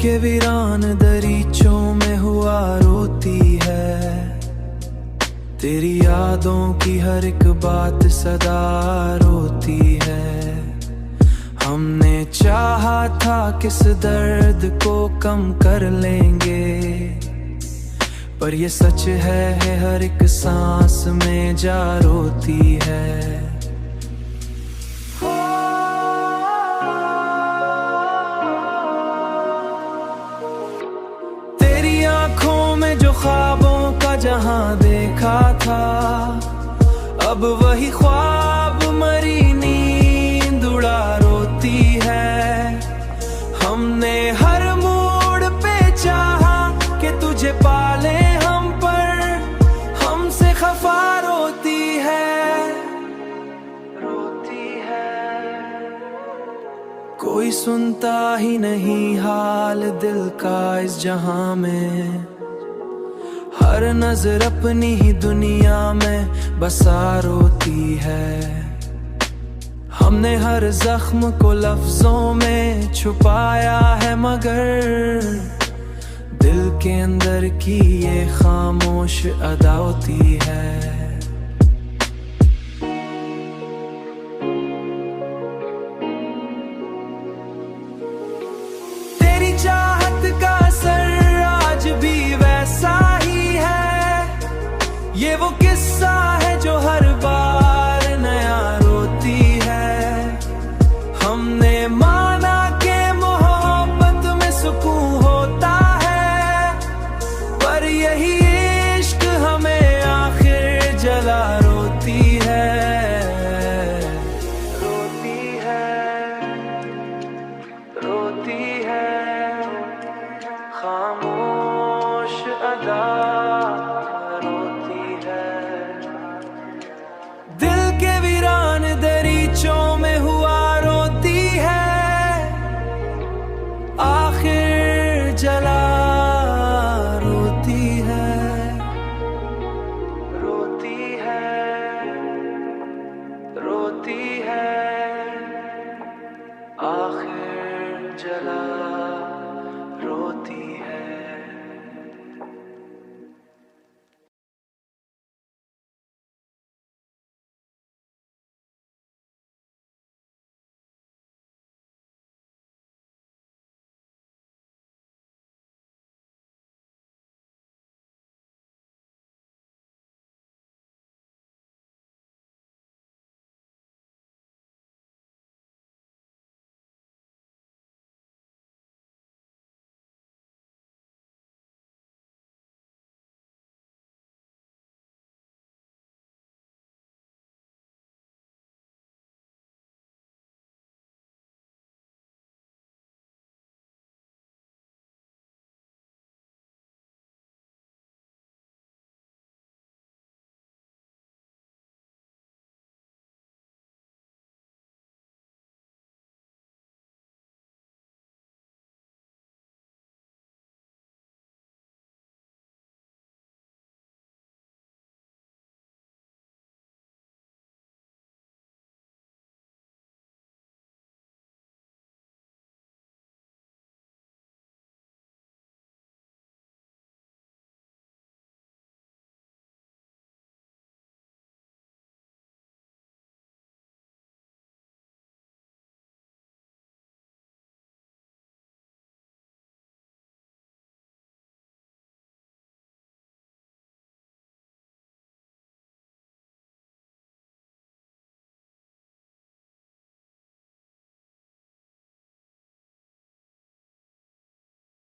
के वीरान दरीचों में हुआ रोती है। तेरी यादों की हर एक बात सदा रोती है। हमने चाहा था किस दर्द को कम कर लेंगे, पर ये सच है हर एक सांस में जा रोती है। तेरी आंखों में जो ख्वाबों का जहां देखा था, अब वही ख्वाब मरी नींद उड़ा रोती है। हमने हर मोड़ पे चाहा कि तुझे पाले हम, पर हमसे खफा रोती है, रोती है। कोई सुनता ही नहीं हाल दिल का इस जहां में, हर नजर अपनी ही दुनिया में बसा रोती है। हमने हर जख्म को लफ्जों में छुपाया है, मगर दिल के अंदर की ये खामोश अदा होती है। तेरी चाहत का असर आज भी वैसा ही है। ये वो किस्सा है जो हर बार नया रोती है। हमने माना कि मोहब्बत में सुकून होता है, पर यही इश्क हमें आखिर जला रोती है, रोती है, रोती है खामोश।